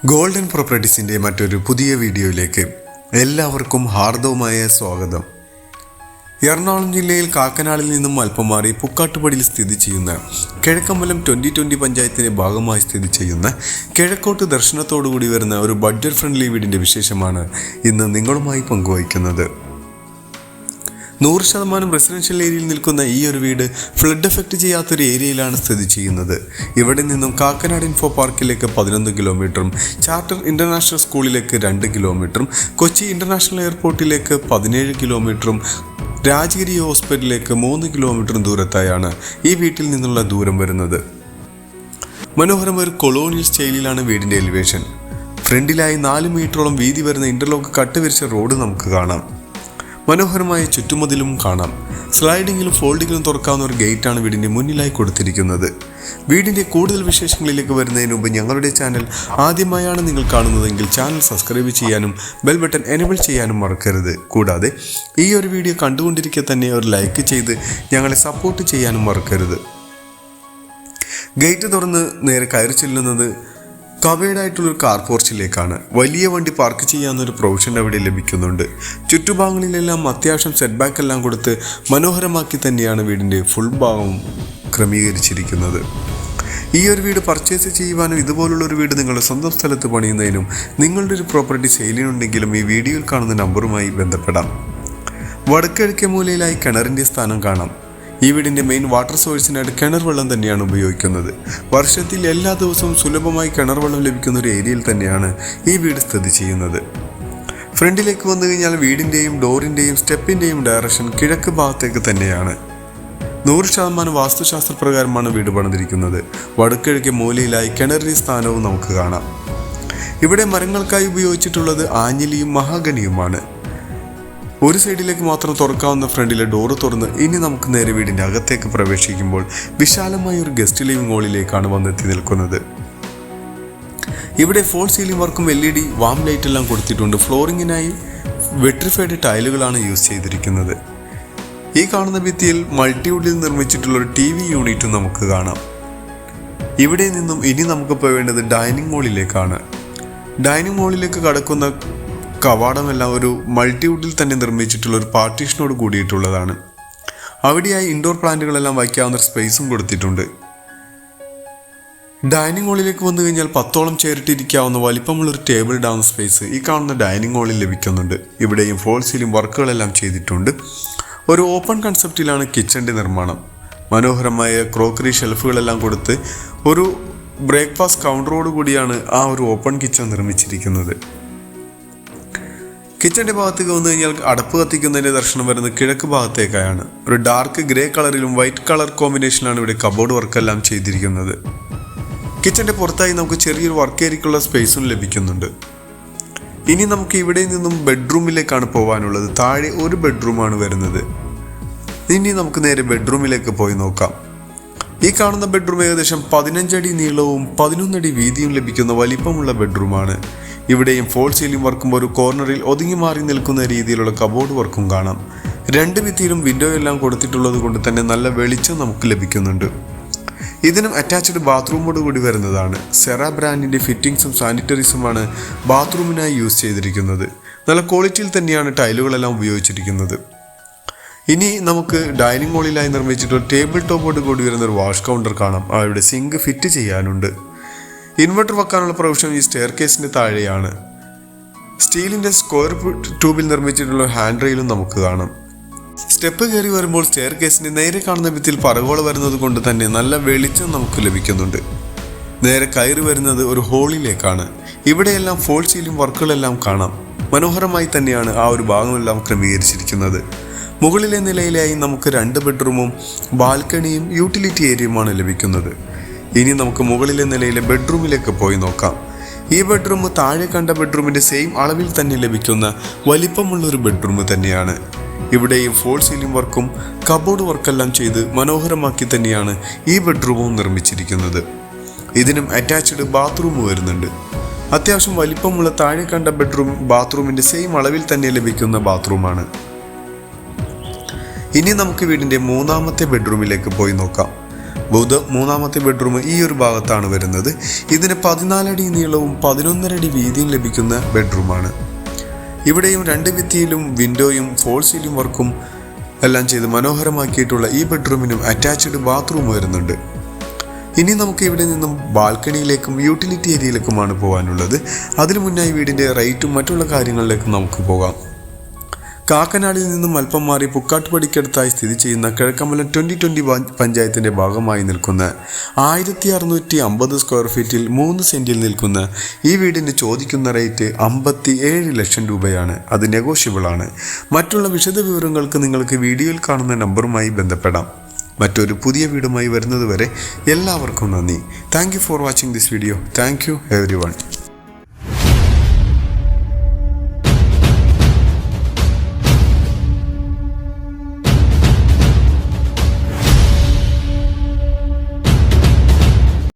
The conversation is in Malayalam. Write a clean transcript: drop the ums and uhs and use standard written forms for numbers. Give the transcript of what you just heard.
ഗോൾഡൻ പ്രോപ്പർട്ടീസിൻ്റെ മറ്റൊരു പുതിയ വീഡിയോയിലേക്ക് എല്ലാവർക്കും ഹാർദവമായ സ്വാഗതം. എറണാകുളം ജില്ലയിൽ കാക്കനാടിൽ നിന്നും അല്പം മാറി പുക്കാട്ടുപടിയിൽ സ്ഥിതി ചെയ്യുന്ന കിഴക്കമ്പലം 2020 പഞ്ചായത്തിൻ്റെ ഭാഗമായി സ്ഥിതി ചെയ്യുന്ന കിഴക്കോട്ട് ദർശനത്തോടുകൂടി വരുന്ന ഒരു ബഡ്ജറ്റ് ഫ്രണ്ട്ലി വീടിൻ്റെ വിശേഷമാണ് ഇന്ന് നിങ്ങളുമായി പങ്കുവയ്ക്കുന്നത്. 100% റെസിഡൻഷ്യൽ ഏരിയയിൽ നിൽക്കുന്ന ഈ ഒരു വീട് ഫ്ലഡ് എഫക്റ്റ് ചെയ്യാത്തൊരു ഏരിയയിലാണ് സ്ഥിതി ചെയ്യുന്നത്. ഇവിടെ നിന്നും കാക്കനാട് ഇൻഫോ പാർക്കിലേക്ക് 11 കിലോമീറ്ററും ചാർട്ടർ ഇൻ്റർനാഷണൽ സ്കൂളിലേക്ക് 2 കിലോമീറ്ററും കൊച്ചി ഇൻ്റർനാഷണൽ എയർപോർട്ടിലേക്ക് 17 കിലോമീറ്ററും രാജഗിരി ഹോസ്പിറ്റലിലേക്ക് 3 കിലോമീറ്ററും ദൂരത്തായാണ് ഈ വീട്ടിൽ നിന്നുള്ള ദൂരം വരുന്നത്. മനോഹരം ഒരു കൊളോണിയൽ സ്റ്റൈലിലാണ് വീടിൻ്റെ എലിവേഷൻ. ഫ്രണ്ടിലായി 4 മീറ്ററോളം വീതി വരുന്ന ഇൻ്റർലോക്ക് കട്ടുവിരിച്ച റോഡ് നമുക്ക് കാണാം. മനോഹരമായ ചുറ്റുമതിലും കാണാം. സ്ലൈഡിങ്ങിലും ഫോൾഡിങ്ങിലും തുറക്കാവുന്ന ഒരു ഗേറ്റാണ് വീടിൻ്റെ മുന്നിലായി കൊടുത്തിരിക്കുന്നത്. വീടിൻ്റെ കൂടുതൽ വിശേഷങ്ങളിലേക്ക് വരുന്നതിന് മുമ്പ് ഞങ്ങളുടെ ചാനൽ ആദ്യമായാണ് നിങ്ങൾ കാണുന്നതെങ്കിൽ ചാനൽ സബ്സ്ക്രൈബ് ചെയ്യാനും ബെൽ ബട്ടൺ എനേബിൾ ചെയ്യാനും മറക്കരുത്. കൂടാതെ ഈ ഒരു വീഡിയോ കണ്ടുകൊണ്ടിരിക്കെ തന്നെ ഒരു ലൈക്ക് ചെയ്ത് ഞങ്ങളെ സപ്പോർട്ട് ചെയ്യാനും മറക്കരുത്. ഗേറ്റ് തുറന്ന് നേരെ കയറി ചെല്ലുന്നത് കവേഡായിട്ടുള്ളൊരു കാർ പോർച്ചിലേക്കാണ്. വലിയ വണ്ടി പാർക്ക് ചെയ്യാവുന്നൊരു പ്രൊവിഷൻ അവിടെ ലഭിക്കുന്നുണ്ട്. ചുറ്റുഭാഗങ്ങളിലെല്ലാം അത്യാവശ്യം സെറ്റ് ബാക്ക് എല്ലാം കൊടുത്ത് മനോഹരമാക്കി തന്നെയാണ് വീടിൻ്റെ ഫുൾ ഭാഗവും ക്രമീകരിച്ചിരിക്കുന്നത്. ഈ ഒരു വീട് പർച്ചേസ് ചെയ്യുവാനും ഇതുപോലുള്ളൊരു വീട് നിങ്ങളുടെ സ്വന്തം സ്ഥലത്ത് പണിയുന്നതിനും നിങ്ങളുടെ ഒരു പ്രോപ്പർട്ടി സെയിലിനുണ്ടെങ്കിലും ഈ വീഡിയോയിൽ കാണുന്ന നമ്പറുമായി ബന്ധപ്പെടാം. വടക്കിഴക്കേ മൂലയിലായി കിണറിൻ്റെ സ്ഥാനം കാണാം. ഈ വീടിൻ്റെ മെയിൻ വാട്ടർ സോഴ്സിനായിട്ട് കിണർ വെള്ളം തന്നെയാണ് ഉപയോഗിക്കുന്നത്. വർഷത്തിൽ എല്ലാ ദിവസവും സുലഭമായി കിണർ വെള്ളം ലഭിക്കുന്ന ഒരു ഏരിയയിൽ തന്നെയാണ് ഈ വീട് സ്ഥിതി ചെയ്യുന്നത്. ഫ്രണ്ടിലേക്ക് വന്നു കഴിഞ്ഞാൽ വീടിൻ്റെയും ഡോറിൻ്റെയും സ്റ്റെപ്പിൻ്റെയും ഡയറക്ഷൻ കിഴക്ക് ഭാഗത്തേക്ക് തന്നെയാണ്. 100% വാസ്തുശാസ്ത്രപ്രകാരമാണ് വീട് പണിതിരിക്കുന്നത്. വടക്കിഴക്കേ മൂലയിലായി കിണറിൻ്റെ സ്ഥാനവും നമുക്ക് കാണാം. ഇവിടെ മരങ്ങൾക്കായി ഉപയോഗിച്ചിട്ടുള്ളത് ആഞ്ഞിലിയും മഹാഗണിയുമാണ്. ഒരു സൈഡിലേക്ക് മാത്രം തുറക്കാവുന്ന ഫ്രണ്ടിലെ ഡോറ് തുറന്ന് ഇനി നമുക്ക് നേരെ വീടിൻ്റെ അകത്തേക്ക് പ്രവേശിക്കുമ്പോൾ വിശാലമായ ഒരു ഗസ്റ്റ് ലിവിംഗ് ഹാളിലേക്കാണ് വന്നെത്തി നിൽക്കുന്നത്. ഇവിടെ ഫോൾ സീലിംഗ് വർക്കും LED വാം ലൈറ്റ് എല്ലാം കൊടുത്തിട്ടുണ്ട്. ഫ്ലോറിങ്ങിനായി വെട്രിഫൈഡ് ടൈലുകളാണ് യൂസ് ചെയ്തിരിക്കുന്നത്. ഈ കാണുന്ന ഭിത്തിയിൽ മൾട്ടിവുഡിൽ നിർമ്മിച്ചിട്ടുള്ളൊരു TV യൂണിറ്റും നമുക്ക് കാണാം. ഇവിടെ നിന്നും ഇനി നമുക്ക് പോവേണ്ടത് ഡൈനിങ് ഹാളിലേക്കാണ്. ഡൈനിങ് ഹാളിലേക്ക് കടക്കുന്ന കവാടമെല്ലാം ഒരു മൾട്ടിവുഡിൽ തന്നെ നിർമ്മിച്ചിട്ടുള്ള ഒരു പാർട്ടീഷനോട് കൂടിയിട്ടുള്ളതാണ്. അവിടെയായി ഇൻഡോർ പ്ലാന്റുകളെല്ലാം വയ്ക്കാവുന്ന സ്പേസും കൊടുത്തിട്ടുണ്ട്. ഡൈനിങ് ഹാളിലേക്ക് വന്നു കഴിഞ്ഞാൽ 10ഓളം ചേരിട്ടിരിക്കാവുന്ന വലിപ്പമുള്ളൊരു ടേബിൾ ഡൗൺ സ്പേസ് ഈ കാണുന്ന ഡൈനിങ് ഹാളിൽ ലഭിക്കുന്നുണ്ട്. ഇവിടെയും ഫോൾ സീലിംഗ് വർക്കുകളെല്ലാം ചെയ്തിട്ടുണ്ട്. ഒരു ഓപ്പൺ കൺസെപ്റ്റിലാണ് കിച്ചൻ്റെ നിർമ്മാണം. മനോഹരമായ ക്രോക്കറി ഷെൽഫുകളെല്ലാം കൊടുത്ത് ഒരു ബ്രേക്ക്ഫാസ്റ്റ് കൗണ്ടറോട് കൂടിയാണ് ആ ഒരു ഓപ്പൺ കിച്ചൺ നിർമ്മിച്ചിരിക്കുന്നത്. കിച്ചൻ്റെ ഭാഗത്തേക്ക് വന്നു കഴിഞ്ഞാൽ അടപ്പ് കത്തിക്കുന്നതിൻ്റെ ദർശനം വരുന്നത് കിഴക്ക് ഭാഗത്തേക്കായാണ്. ഒരു ഡാർക്ക് ഗ്രേ കളറിലും വൈറ്റ് കളർ കോമ്പിനേഷനിലാണ് ഇവിടെ കബോർഡ് വർക്കെല്ലാം ചെയ്തിരിക്കുന്നത്. കിച്ചൻ്റെ പുറത്തായി നമുക്ക് ചെറിയൊരു വർക്ക് ഏരിയക്കുള്ള സ്പേസും ലഭിക്കുന്നുണ്ട്. ഇനി നമുക്ക് ഇവിടെ നിന്നും ബെഡ്റൂമിലേക്കാണ് പോകാനുള്ളത്. താഴെ ഒരു ബെഡ്റൂമാണ് വരുന്നത്. ഇനി നമുക്ക് നേരെ ബെഡ്റൂമിലേക്ക് പോയി നോക്കാം. ഈ കാണുന്ന ബെഡ്റൂം ഏകദേശം 15 അടി നീളവും 11 അടി വീതിയും ലഭിക്കുന്ന വലിപ്പമുള്ള ബെഡ്റൂമാണ്. ഇവിടെയും ഫോൾ സീലിംഗ് വർക്കും ഒരു കോർണറിൽ ഒതുങ്ങി മാറി നിൽക്കുന്ന രീതിയിലുള്ള കബോർഡ് വർക്കും കാണാം. 2 ഭിത്തിയിലും വിൻഡോ എല്ലാം കൊടുത്തിട്ടുള്ളത് കൊണ്ട് തന്നെ നല്ല വെളിച്ചം നമുക്ക് ലഭിക്കുന്നുണ്ട്. ഇതിനും അറ്റാച്ച്ഡ് ബാത്റൂമോട് കൂടി വരുന്നതാണ്. സെറ ബ്രാൻഡിൻ്റെ ഫിറ്റിംഗ്സും സാനിറ്ററീസുമാണ് ബാത്റൂമിനായി യൂസ് ചെയ്തിരിക്കുന്നത്. നല്ല ക്വാളിറ്റിയിൽ തന്നെയാണ് ടൈലുകളെല്ലാം ഉപയോഗിച്ചിരിക്കുന്നത്. ഇനി നമുക്ക് ഡൈനിങ് ഹാളിലായി നിർമ്മിച്ചിട്ട് ടേബിൾ ടോപ്പോട് കൂടി വരുന്ന ഒരു വാഷ് കൗണ്ടർ കാണാം. അവിടെ സിങ്ക് ഫിറ്റ് ചെയ്യാനുണ്ട്. ഇൻവെർട്ടർ വെക്കാനുള്ള പ്രൊവിഷൻ ഈ സ്റ്റെയർ കേസിൻ്റെ താഴെയാണ്. സ്റ്റീലിൻ്റെ സ്ക്വയർ ട്യൂബിൽ നിർമ്മിച്ചിട്ടുള്ള ഹാൻഡ് റെയിലും നമുക്ക് കാണാം. സ്റ്റെപ്പ് കയറി വരുമ്പോൾ സ്റ്റെയർ കേസിൻ്റെ നേരെ കാണുന്ന ഭിത്തിയിൽ പറകോള വരുന്നത് കൊണ്ട് തന്നെ നല്ല വെളിച്ചം നമുക്ക് ലഭിക്കുന്നുണ്ട്. നേരെ കയറി വരുന്നത് ഒരു ഹോളിലേക്കാണ്. ഇവിടെയെല്ലാം ഫോൾ സീലിംഗ് വർക്കുകളെല്ലാം കാണാം. മനോഹരമായി തന്നെയാണ് ആ ഒരു ഭാഗമെല്ലാം ക്രമീകരിച്ചിരിക്കുന്നത്. മുകളിലെ നിലയിലായി നമുക്ക് 2 ബെഡ്റൂമും ബാൽക്കണിയും യൂട്ടിലിറ്റി ഏരിയയുമാണ് ലഭിക്കുന്നത്. ഇനി നമുക്ക് മുകളിലെ നിലയിലെ ബെഡ്റൂമിലേക്ക് പോയി നോക്കാം. ഈ ബെഡ്റൂം താഴെ കണ്ട ബെഡ്റൂമിൻ്റെ സെയിം അളവിൽ തന്നെ ലഭിക്കുന്ന വലിപ്പമുള്ളൊരു ബെഡ്റൂം തന്നെയാണ്. ഇവിടെയും ഫോൾ സീലിംഗ് വർക്കും കബോർഡ് വർക്കെല്ലാം ചെയ്ത് മനോഹരമാക്കി തന്നെയാണ് ഈ ബെഡ്റൂമും നിർമ്മിച്ചിരിക്കുന്നത്. ഇതിനും അറ്റാച്ച്ഡ് ബാത്റൂം വരുന്നുണ്ട്. അത്യാവശ്യം വലിപ്പമുള്ള താഴെ കണ്ട ബെഡ്റൂം ബാത്റൂമിൻ്റെ സെയിം അളവിൽ തന്നെ ലഭിക്കുന്ന ബാത്റൂമാണ്. ഇനി നമുക്ക് വീടിൻ്റെ 3ാമത്തെ ബെഡ്റൂമിലേക്ക് പോയി നോക്കാം. മൂന്നാമത്തെ ബെഡ്റൂം ഈ ഒരു ഭാഗത്താണ് വരുന്നത്. ഇതിന് 14 അടി നീളവും 11.5 അടി വീതിയും ലഭിക്കുന്ന ബെഡ്റൂമാണ്. ഇവിടെയും 2 ഭിത്തിയിലും വിൻഡോയും ഫോൾ സീലിംഗ് വർക്കും എല്ലാം ചെയ്ത് മനോഹരമാക്കിയിട്ടുള്ള ഈ ബെഡ്റൂമിനും അറ്റാച്ച്ഡ് ബാത്റൂം വരുന്നുണ്ട്. ഇനി നമുക്ക് ഇവിടെ നിന്നും ബാൽക്കണിയിലേക്കും യൂട്ടിലിറ്റി ഏരിയയിലേക്കുമാണ് പോകാനുള്ളത്. അതിനു മുന്നായി വീടിൻ്റെ റേറ്റും മറ്റുള്ള കാര്യങ്ങളിലേക്കും നമുക്ക് പോകാം. കാക്കനാടിൽ നിന്നും അല്പം മാറി പുക്കാട്ടുപടിക്കടുത്തായി സ്ഥിതി ചെയ്യുന്ന കിഴക്കമ്പലം 2020 പഞ്ചായത്തിൻ്റെ ഭാഗമായി നിൽക്കുന്ന 1650 സ്ക്വയർ ഫീറ്റിൽ 3 സെൻറ്റിൽ നിൽക്കുന്ന ഈ വീടിന് ചോദിക്കുന്ന റേറ്റ് 57 ലക്ഷം രൂപയാണ്. അത് നെഗോഷ്യബിൾ ആണ്. മറ്റുള്ള വിശദ വിവരങ്ങൾക്ക് നിങ്ങൾക്ക് വീഡിയോയിൽ കാണുന്ന നമ്പറുമായി ബന്ധപ്പെടാം. മറ്റൊരു പുതിയ വീടുമായി വരുന്നതുവരെ എല്ലാവർക്കും നന്ദി. Thank you for watching this video. Thank you every one.